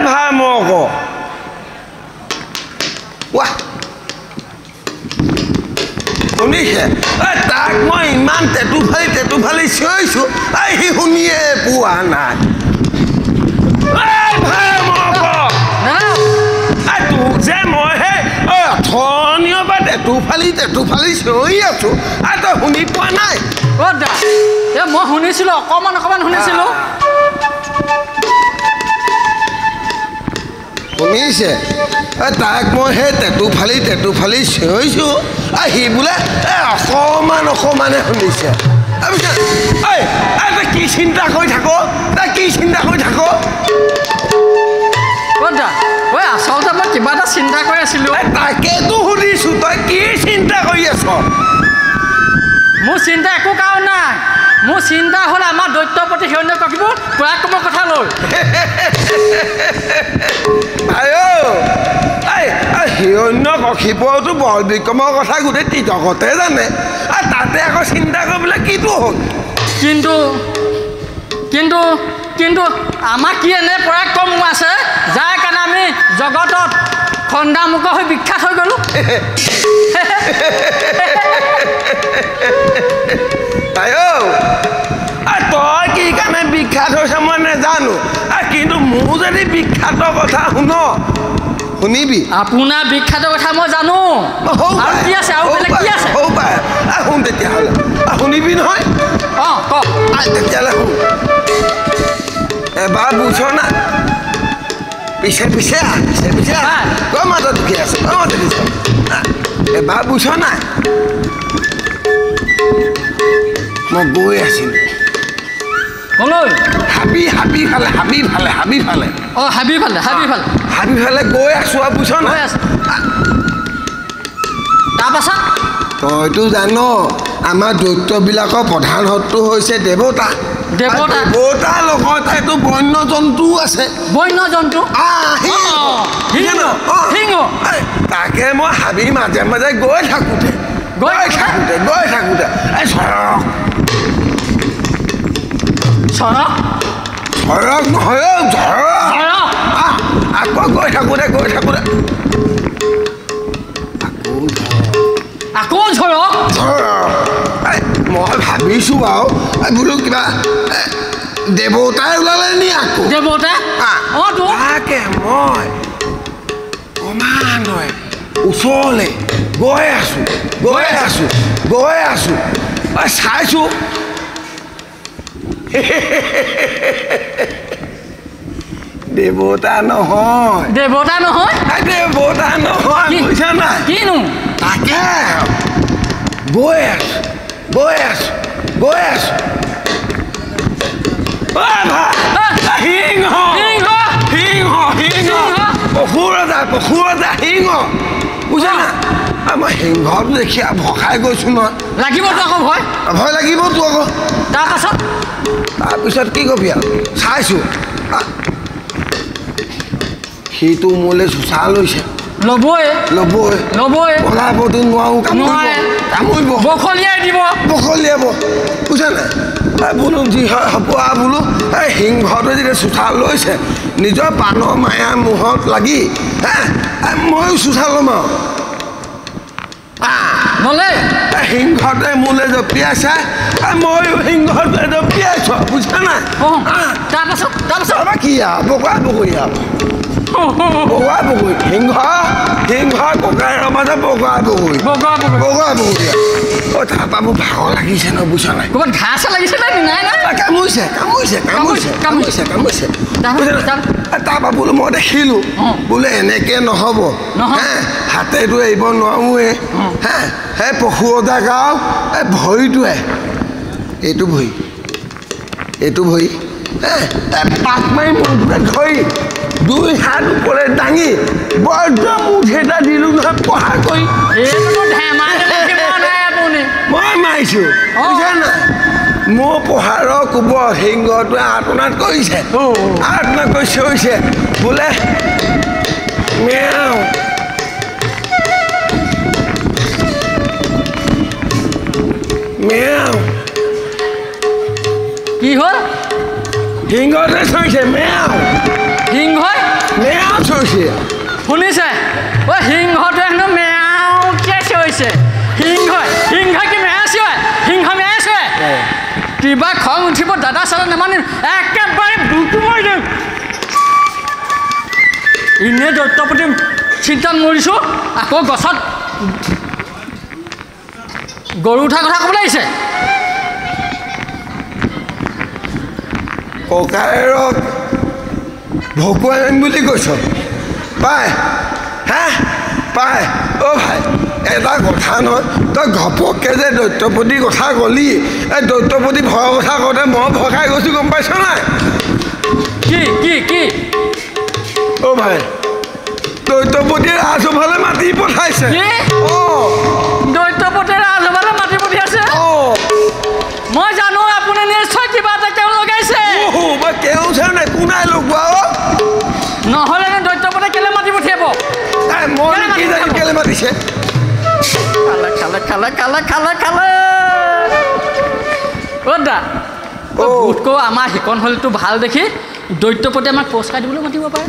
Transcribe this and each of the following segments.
ভাই মই কওঁ ৱাহ শুনিছে তাক মই ইমান টেটু ফালি চিঞৰিছোঁ সি শুনিয়ে পোৱা নাই ভাই মই কওঁ তোক যে মই সেই অথনিৰ পৰা টেটু ফালি চিঞৰি আছোঁ আৰু তই শুনি পোৱা নাই মই শুনিছিলোঁ অকণমান শুনিছিলোঁ শুনিছে তাক মই সেই টেটু ফালি চিঞৰিছোঁ সি বোলে অকণমানে শুনিছে তই কি চিন্তা কৰি থাক আচলতে মই কিবা এটা চিন্তা কৰি আছিলোঁ তাকেতো সুধিছোঁ তই কি চিন্তা কৰি আছ মোৰ চিন্তা একো কাৰণ নাই মোৰ চিন্তা হ'ল আমাৰ দৈত্যপতি হিৰণ্য কশিপুৰ পৰাক্ৰমৰ কথা লৈ হিৰণ্য কশিপুৰতো বল বিক্ৰমৰ কথা গোটেই তীতকতে জানে আৰু তাতে আকৌ চিন্তা কৰিবলৈ কিটো হ'ল কিন্তু আমাৰ কি এনে পৰাক্ৰম আছে যাৰ কাৰণে আমি জগতত খণ্ডামুখ হৈ বিখ্যাত হৈ গ'লোঁ তই কি কাৰণে বিখ্যাত হৈছে মই নাজানো কিন্তু মোৰ যদি বিখ্যাতৰ কথা শুনিবি আপোনাৰ বিখ্যাতৰ কথা মই জানো কি আছে আৰু কি আছে শুন তেতিয়াহ'লে শুনিবি নহয় কওক তেতিয়াহ'লে শুন এবাৰ বুজ না পিছে তই মাজত দুখি আছ এবাৰ বুজ নাই মই গৈ আছিলোঁ হাবি ফালে গৈ আছোঁ আৰু বুজ নাই তাৰপাছত তইতো জান আমাৰ দৈত্যবিলাকৰ প্ৰধান শত্ৰু হৈছে দেৱতাৰ লগত এইটো বন্য জন্তুও আছে তাকে মই হাবি মাজে গৈ থাকোঁতে চৰক নহয় আকৌ গৈ থাকোঁতে আকৌ ঝৰক মই ভাবিছোঁ বাৰু বোলো কিবা দেৱতাই ওলালে নি আকৌ তাকে মই ক্ৰমান্বয়ে ওচৰলৈ গৈ আছোঁ চাইছোঁ দেৱতা নহয় বুজিছা নাই কিনো তাকে গৈ আছোঁ সিংহ পশুৰজা সিংহ বুজা না মই সিংহক দেখি ভকাই গৈছোঁ নহয় লাগিবতো আকৌ ভয় লাগিবতো আকৌ তাৰপিছত কি কবি আৰু চাইছোঁ সিটো মোলৈ চোচা লৈছে ল'বই পলাবতো নোৱাৰো কামুৰিব বখলিয়াব বুজা নাই বোলো যি হয় হ'ব বোলো সিংহটোৱে যেতিয়া চোচা লৈছে নিজৰ প্ৰাণৰ মায়াৰ মোহত লাগি ময়ো চোচা ল'ম আৰু সিংহটোৱে মোলৈ জঁপিয়াইছে ময়ো সিংহটোৱে জঁপিয়াইছোঁ বুজা নাই তাৰপাছত কি আৰু বগা বগৰী সিংহ ককাইৰ মাজত বগা বগৰী তাৰপৰা মোৰ ভাগৰ লাগিছে ন বুজা নাই ক'ৰবাত ঘাঁহ লাগিছে কামুৰিছে তাৰপৰা বোলো মই দেখিলোঁ বোলে এনেকৈ নহ'ব হাতেতো এৰিব নোৱাৰোঁৱে সেই পশুৰজা গাঁও ভৰিটোৱে এইটো ভৰি পাক মাৰি মূৰটোকে ধৰি দুই হাত ওপৰে দাঙি বৰ্জ মুঠ এটা দিলোঁ নহয় পঢ়া কৰি মই মাৰিছোঁ বুজা নাই মোৰ পঢ়াৰৰ কোবত সিংহটোৱে আৰ্তনাদ কৰিছে চিঞৰিছে বোলে মেও কি হ'ল সিংহটোৱে চিঞৰিছে মেও সিংহই হৈছে শুনিছে ঐ সিংহটোৱে হেনো মেওকে চিঞৰিছে সিংহ কি মেয়াইছে সিংহ মেয়াইছে কিবা খং উঠিব দাদা চাদা নেমানিম একেবাৰে বুকু মাৰি দিম এনেই দৈত্যপতি চিন্তাত মৰিছোঁ আকৌ গছত গৰু উঠাৰ কথা ক'বলৈ আহিছে ককায়েৰক ভকুৱাই আনিম বুলি কৈছ পাই হা পাই অ' ভাই এটা কথা নহয় তই ঘপককৈ যে দৈত্যপতিৰ কথা ক'লি এই দৈত্যপতি ভয়ৰ কথা কওঁতে মই ভয় খাই গৈছোঁ গম পাইছ নাই কি অ' ভাই দৈত্যপতিয়ে ৰাজসভালৈ মাতি পঠাইছে অঁ দৈত্যপতিয়ে ৰাজসভালৈ মাতি পঠিয়াইছে অঁ মই জানো আপুনি নিশ্চয় কিবা এটা কেও লগাইছে মই কেও চাওঁ নাই কোনাই লগোৱা নহ'লেনো দৈত্যপতিয়ে কেলে মাতি পঠিয়াব মই কি জানি কেলে মাতিছে খালে অ' দা গোটকৈ আমাৰ শিকন শৈলীটো ভাল দেখি দৈত্যপতিয়ে আমাক পুৰস্কাৰ দিবলৈ মাতিব পাৰে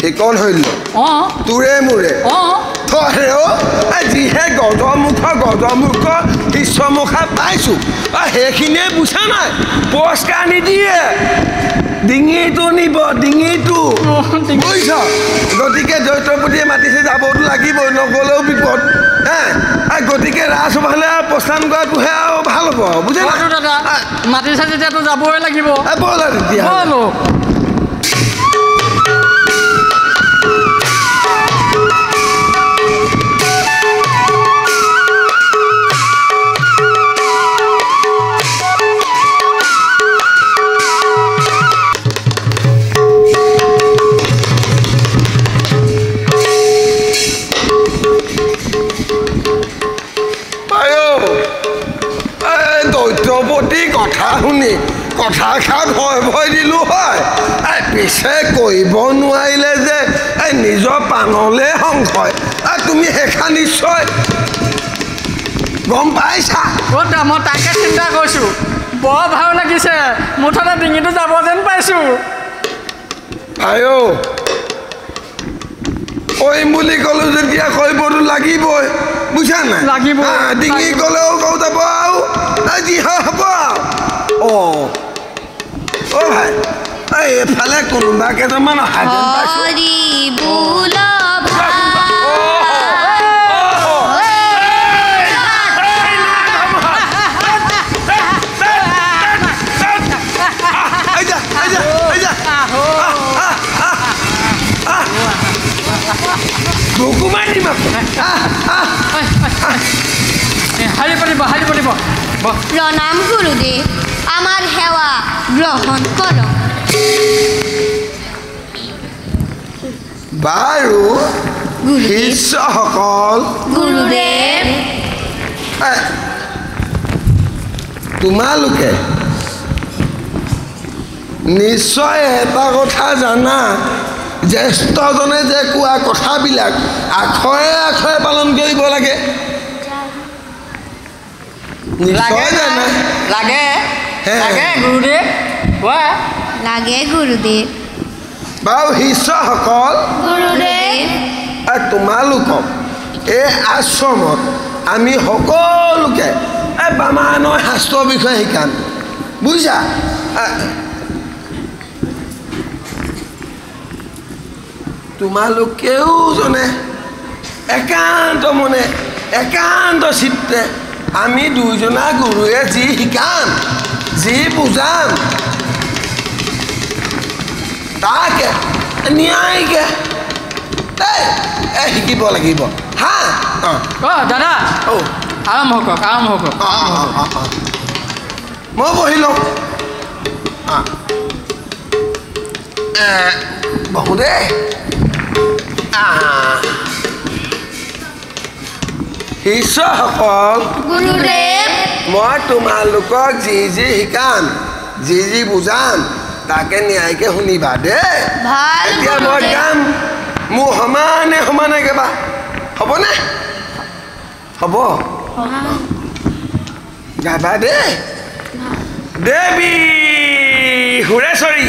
শিকন শৈলী অঁ তোৰে মোৰে অঁ যিহে গজমুখ বিশ্বমুখা পাইছোঁ সেইখিনিয়ে বুজা নাই পুৰস্কাৰ নিদিয়ে ডিঙিটো নিব ডিঙিটো বুজিছ গতিকে দৈত্যপতিয়ে মাতিছে যাবতো লাগিবই নগ'লেও বিপদ হে গতিকে ৰাজসভালৈ প্ৰস্থান কৰাটোহে আৰু ভাল হ'ব বুজিছে দাদা মাতিছে তেতিয়াতো যাবই লাগিব ব'ল তেতিয়া কথা শুনি কথাষাৰ ভয় দিলোঁ হয় পিছে কৰিব নোৱাৰিলে যে নিজৰ প্ৰাণলৈ সংশয় তুমি সেইখন নিশ্চয় গম পাইছা মই তাকে চিন্তা কৰিছোঁ বৰ ভাল লাগিছে মুঠতে ডিঙিটো যাব যেন পাইছোঁ আইও কৰিম বুলি ক'লোঁ যেতিয়া কৰিবতো লাগিবই বুজা নাই লাগিব ডিঙি গ'লেও কওঁ যাব আৰু যি হ'ব অঁ ভাই এইফালে কোনোবা কেইজনমান অহা যেন পাইছোঁ প্ৰণাম গুৰুদেৱ আমাৰ সেৱা গ্ৰহণ কৰক বাৰু শিষ্যসকল গুৰুদেৱ তোমালোকে নিশ্চয় এটা কথা জানা জ্যেষ্ঠজনে যে কোৱা কথাবিলাক আখৰে আখৰে পালন কৰিব লাগে নিশ্চয় জানা লাগে গুৰুদেৱ লাগে গুৰুদেৱ বাৰু শিষ্যসকল গুৰুদেৱ তোমালোকক এই আশ্ৰমত আমি সকলোকে বামানৰ শাস্ত্ৰৰ বিষয়ে শিকাম বুজিছা তোমালোকেও জনে একান্ত মনে একান্ত চিত্তে আমি দুইজনা গুৰুৱে যি শিকাম যি বুজাম তাকে ন্যায়কে শিকিব লাগিব হা দাদা আৰম্ভ কৰক মই বহি লওঁ বহু দেই শিষ্যসকল গুৰুদেৱ মই তোমালোকক যি যি শিকাম যি যি বুজাম তাকে ন্যায়কে শুনিবা দেই এতিয়া মই গাম মোৰ সমানে সমানে গাবা হ'বনে হ'ব গাবা দেই দেৱী সুৰেশ্বৰী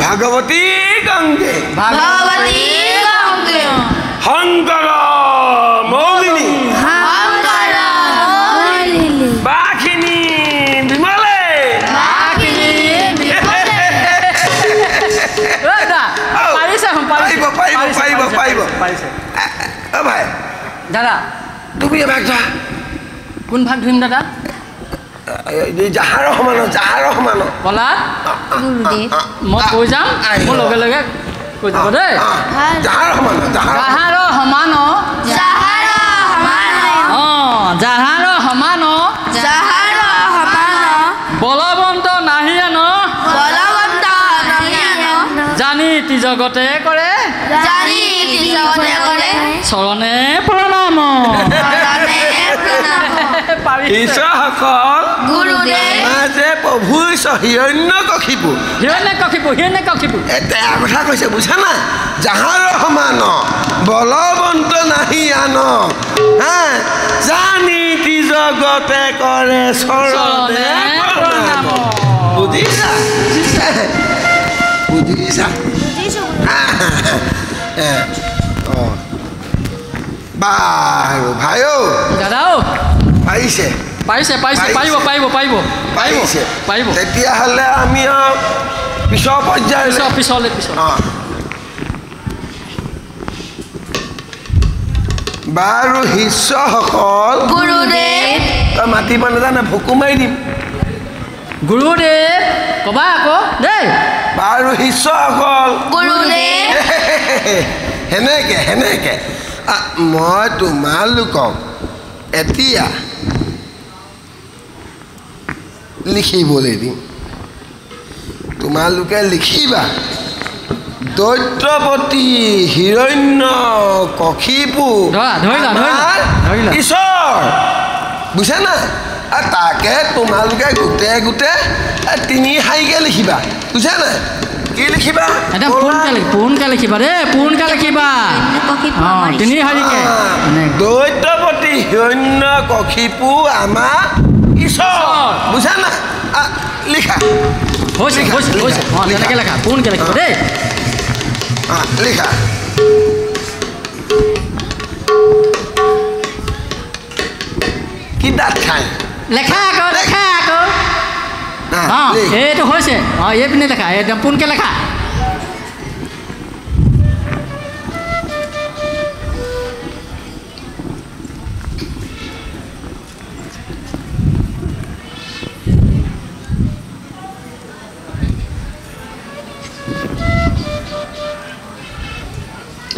ভাগৱতী গংগে ভগৱতী গংগে শংকৰ মৌলিনী শংকৰ মৌলিনী বাঘিনী বিমলে পাৰিব ভাই দাদা তুমি এভাগ যা কোন ভাগ ধৰিম দাদা জাহাৰৰ সমান কলা গুৰুদেৱ মই কৈ যাম মোৰ লগে লগে কৈ যাব দেই জাহাৰৰ সমান জাহাৰৰ সমান জাহাৰৰ সমান বলৱন্ত নাহিয়ান জানি জগতে কৰে চৰণে প্ৰণাম ঈশ্বৰসকল যে প্ৰভু হিৰণ্যকশিপু এটা কথা কৈছে বুজা নাই জাহাৰৰ সমান বলৱন্ত নাহি আন জানি জগতে কৰে চৰণে প্ৰণাম বুজিছা বাৰু ভাই দাদাও পাৰিছে পাৰিব তেতিয়াহ'লে আমি পিছৰ পৰ্যায়লৈ পিছলৈ বাৰু শিষ্যসকল গুৰুদেৱ তই মাতিব নাজানে ভুকু মাৰি দিম গুৰুদেৱ কবা আকৌ দেই বাৰু শিষ্যসকল গুৰুদেৱ সেনেকে মই তোমালোকক এতিয়া লিখিবলৈ দিম তোমালোকে লিখিবা দৈত্যপতি হিৰণ্যকশিপু ঈশ্বৰ বুজা নাই তাকে তোমালোকে গোটে তিনি শাৰীকে লিখিবা বুজা নাই কি লিখিবা পোনকে লিখিবা দেই পোনকে লিখিবা তিনি শাৰীকে দৈত্যপতি হিৰণ্যকশিপু আমাৰ ঈশ্বৰ বুজা নাই লিখা তেনেকে লেখা পোনকে লিখিবা দেই লিখা কি দাঁত খায় লেখা আকৌ এইটো হৈছে এইপিনে লেখা একদম পোনকে লেখা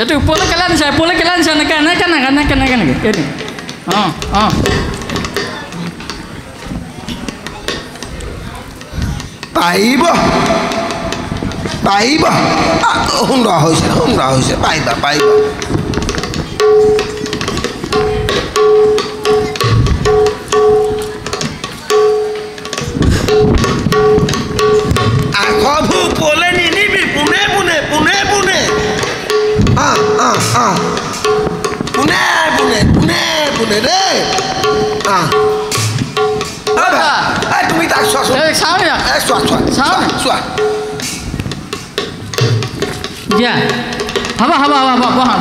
itu boleh kalian saya nekan ini পাৰিব সুন্দৰ হৈছে পাৰিবা আখবোৰ পলে নিনিবি পোনে দেই তুমি তাক চোৱা দিয়া হ'ব বহা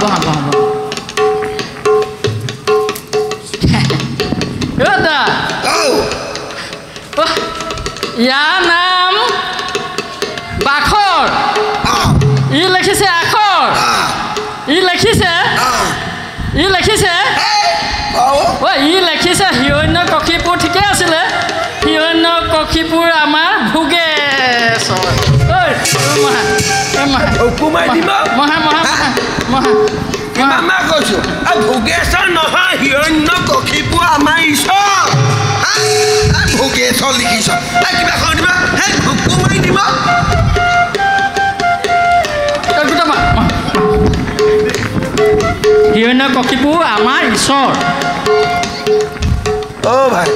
ইয়াৰ নাম বাখৰ ই লিখিছে আখৰ ই লিখিছে হিৰণ্যকশিপুৰ ঠিকে আছিলে হিৰণ্যকশিপুৰ আমাৰ ভোগেশ্বৰ ভোগেশ্বৰ নহয় হিৰণ্যকশিপু আমাৰ ঈশ্বৰ ভোগেশ্বৰ লিখিছ কিবা খন দিবা ভোকু মাৰি দিব হিৰণ্যকশিপু আমাৰ ঈশ্বৰ ভাই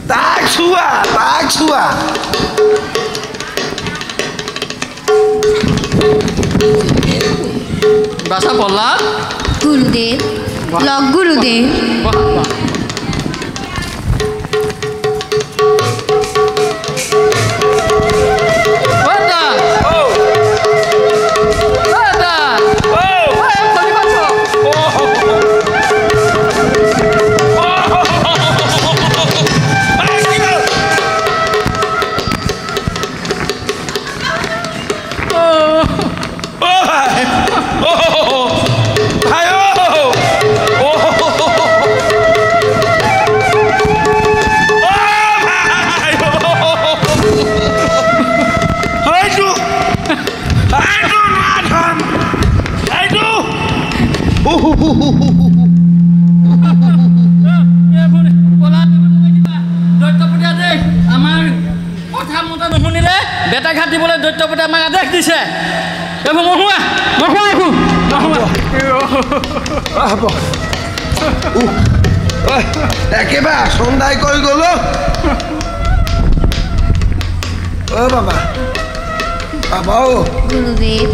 তাক চোৱা বাছা বলা গুৰুদেৱ লগ গুৰুদেৱ বেটা ঘাট দিবলৈ দৈত্যপতি আমাক আদেশ দিছে এইবোৰ মহুৱা হ'ব একেবাৰে চন্দাই কৰি গ'ল বাবা বাবা গুৰুদেৱ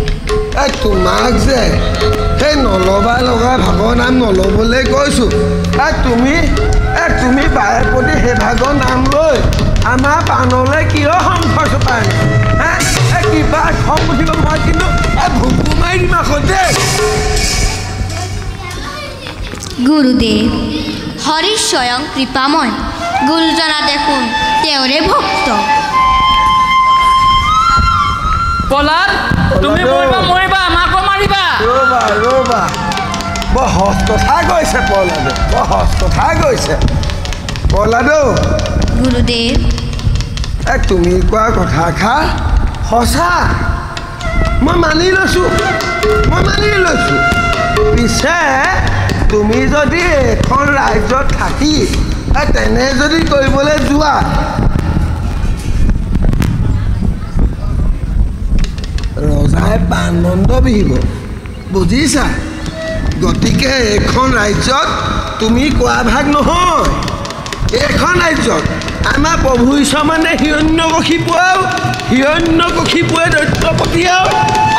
এই তোমাক যে সেই নলবা লগা ভাগৰ নাম নল'বলৈ কৈছোঁ তুমি বাৰে প্ৰতি সেই ভাগৰ নাম লৈ আমাৰ পাণলৈ কিয় সংঘৰ্ষ পায় কিবা খং উঠিব মই কিন্তু ভুকু মাৰি দিম আকৌ দেই গুৰুদেৱ হৰি স্বয়ং কৃপাময় গুৰুজনা দেখোন তেওঁৰে ভক্ত পলাদ তুমি মৰিবা আমাকো মাৰিবা ৰ'বা বৰ সহজ কথা কৈছে পলাদে বৰ সহজ কথা কৈছে পলাদৌ গুৰুদেৱ তুমি কোৱা কথাষাৰ সঁচা মই মানি লৈছোঁ পিছে তুমি যদি এখন ৰাজ্যত থাকি তেনে যদি কৰিবলৈ যোৱা ৰজাই প্ৰাণদণ্ড বিহিব বুজিছা গতিকে এইখন ৰাজ্যত তুমি কোৱা ভাগ নহয় এইখন ৰাজ্যত আমাৰ প্ৰভু ঈশ্বৰ মানে হিৰণ্যকশিপুৱে দৈত্যপতি আৰু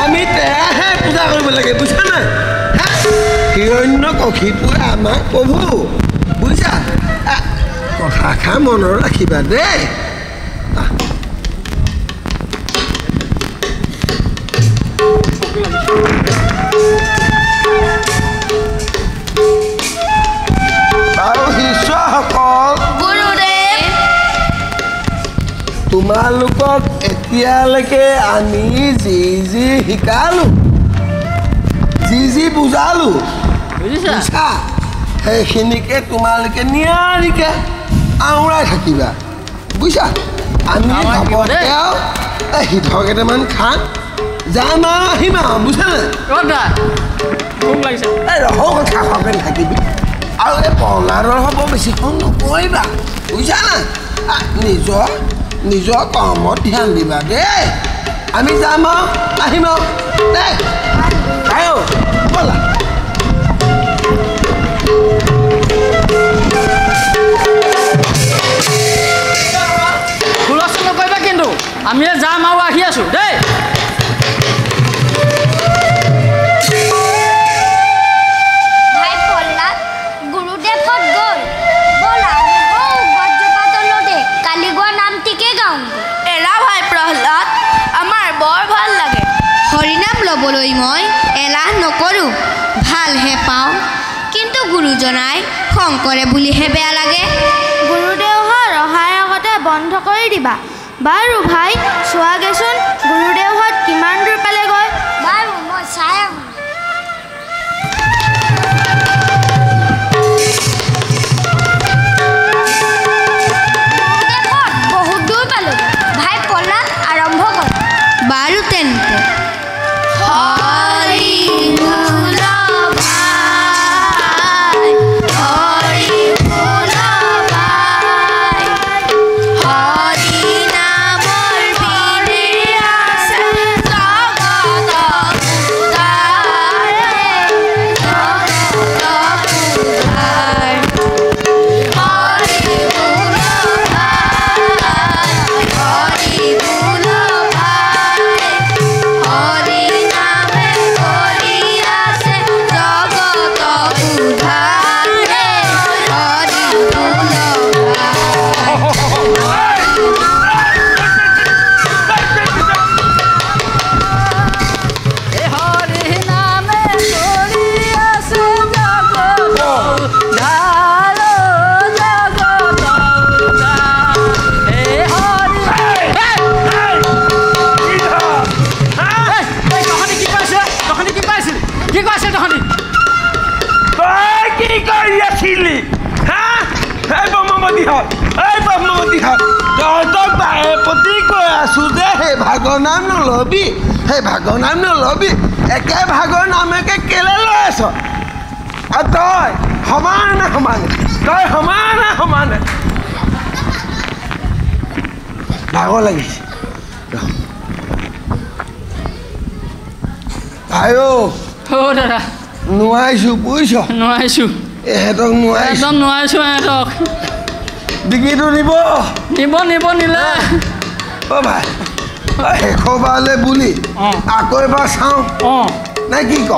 আমি তেয়াহে পূজা কৰিব লাগে বুজিছা নাই হিৰণ্যকশিপুৱে আমাৰ প্ৰভু বুজিছা কথাষাৰ মনত ৰাখিবা দেই বাৰু শিষ্যসকল তোমালোকক এতিয়ালৈকে আমি যি শিকালোঁ যি বুজালোঁ বুজিছা সেইখিনিকে তোমালোকে নিয়াৰিকে আওৰাই থাকিবা বুজিছা আমি ভাপতে আৰু সিদ্ধ কেইটামান খাম যাম আৰু আহিম আৰু বুজিছা নাই ৰহৌ কথা খোৱাকৈ থাকিবি আৰু এই পলাদৰ হ'ব বেছিখন নকৰিবা বুজিছা নাই নিজৰ কৰ্মত ধ্যান দিবা দেই আমি যাম আৰু আহিম আৰু দেই ব'লা হুলস্থুল নকৰিবা কিন্তু আমি যাম আৰু আহি আছোঁ দেই হৰিনাম ল'বলৈ মই এলাহ নকৰোঁ ভালহে পাওঁ কিন্তু গুৰুজনাই শংকৰে বুলিহে বেয়া লাগে গুৰুদেৱৰ ৰহায়কতে বন্ধ কৰি দিবা বাৰু ভাই চোৱাগেচোন গুৰুদেৱহঁত কিমান দূৰ পালেগৈ বাৰু মই চাই আহোঁ বহুত দূৰ পালোঁ ভাই পলাদ আৰম্ভ কৰ বাৰু তেন্তে ভাগৰ নাম নলবি একে ভাগৰ নামকে কেলে লৈ আছ আৰু তই সমানে ভাগৰ লাগিছে আয়ো অ' দাদা নোৱাৰিছোঁ বুজিছ নোৱাৰিছোঁ এহেঁতক নোৱাৰিছোঁ একদম নোৱাৰিছোঁ এহেঁতক ডিঙিটো নিব নিলে অ' ভাই শেষবাৰলৈ বুলি আকৌ এবাৰ চাওঁ অঁ নে কি ক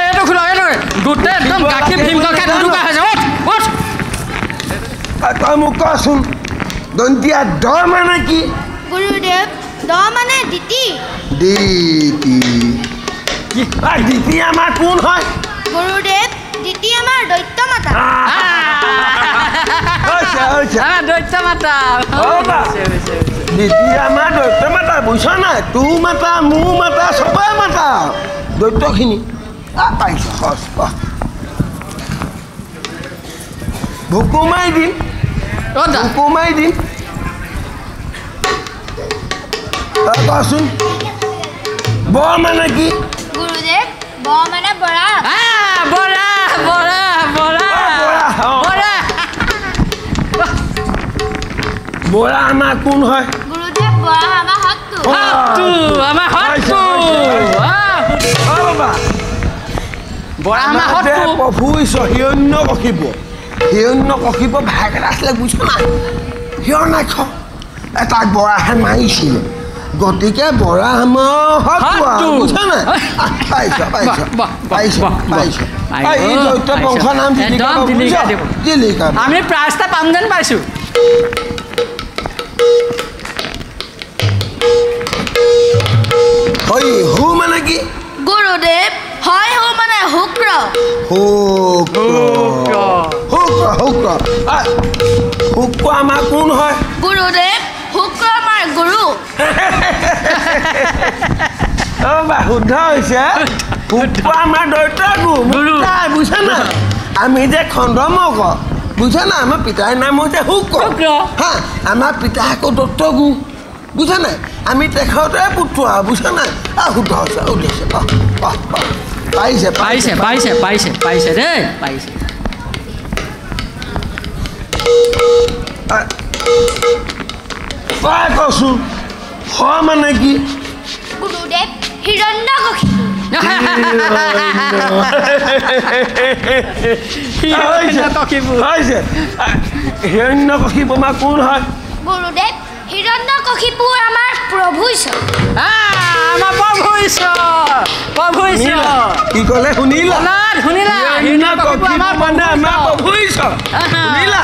এইটো খোলা গোটেই একদম গাখীৰ ভীম খাই দুটুকা হৈ যাব তই মোক কচোন দন্তীয়া দ মানে কি গুৰুদেৱ দ মানে দিতি দিতি আমাৰ কোন হয় গুৰুদেৱ দিতি আমাৰ দৈত্য মাতা দৈত্য মাতা দিতি আমাৰ দৈত্য মাতা বুজিছ নাই তোৰ মাতা মোৰ মাতা চবেই মাতা দৈত্যখিনি পাইছ ভোকো মাৰি দিম ভোকো মাৰি দিম তই কচোন বৰ মানে কি গুৰুদেৱ ব মানে বৰা বৰা বৰা আমাৰ কোন হয় গুৰুদেৱ বৰা আমাৰ হতটো আমাৰ হতটো বৰা আমাৰ হতটো প্ৰভু হিৰণ্য কশিপ ভাগ এটা আছিলে বুজিছ নাই হিৰণ্যাক্ষ তাক বৰাহে মাৰিছিলে গতিকে বৰা আমাৰ হতটো বুজিছ নাই পাইছ এই দৈত্য বংশৰ নাম জিলিকা আমি প্ৰাইজ এটা পাম যেন পাইছোঁ হু মানে কি গুৰুদেৱ হয় হো মানে শুক্ৰ শুক্ৰ আমাৰ কোন হয় গুৰুদেৱ শুক্ৰ আমাৰ গুৰু শুদ্ধ হৈছে শুক্ৰ আমাৰ দৈত্য গুৰু বুজিছ নাই আমি যে খণ্ডমক বুজিছ নাই আমাৰ পিতাৰ নাম হৈছে শুক্ৰ হা আমাৰ পিতা আকৌ দত্ত গু বুজিছ নাই আমি তেখেতৰে পুত্ৰ আৰু বুজিছ নাই শুদ্ধ হৈছে পাইছে দেই পাইছে তই কচোন হয় মানে কি গুৰুদেৱ হিৰণ্যকশিপু হিৰণ্যকশিপু আমাৰ কোন হয় গুৰুদেৱ হিৰণ্যকশিপু আমাৰ প্ৰভু ঈশ্বৰ কি ক'লে শুনিলা হিৰণ্যকশিপু মানে আমাৰ প্ৰভু ঈশ্বৰ শুনিলা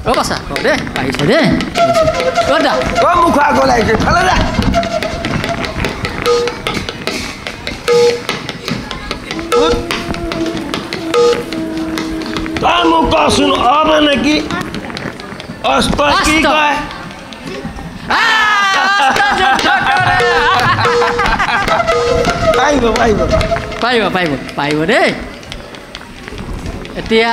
বাছা দেই পাৰিছে দেই মুখ আগলৈ আহিছে ফালে যা তই মোক কচোন মানে কি অস্ত কি কয় পাৰিব দেই এতিয়া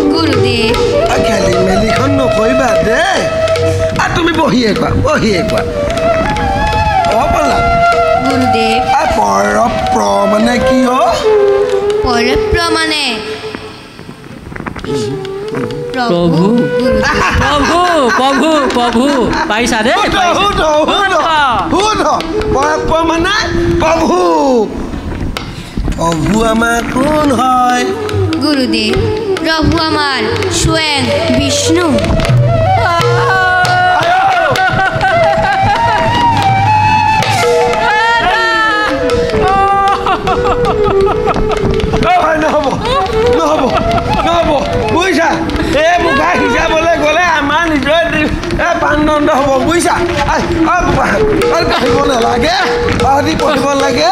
গুৰুদেৱ খেলি মেলিখন নকৰিবা দেই তুমি বহিয়ে কোৱা গুৰুদেৱ পৰপ্ৰ মানে কি পৰপ্ৰ মানে প্ৰভু পাৰিছা দেই পৰপ্ৰ মানে প্ৰভু আমাৰ কোন হয় গুৰুদেৱ প্ৰভু আমাৰ স্বয়ং বিষ্ণু নহ'ব বুজিছা এই মুখা সিজাবলৈ গ'লে আমাৰ নিজৰ প্ৰাণদণ্ড হ'ব বুজিছা পঢ়িব নালাগে পঢ়িব লাগে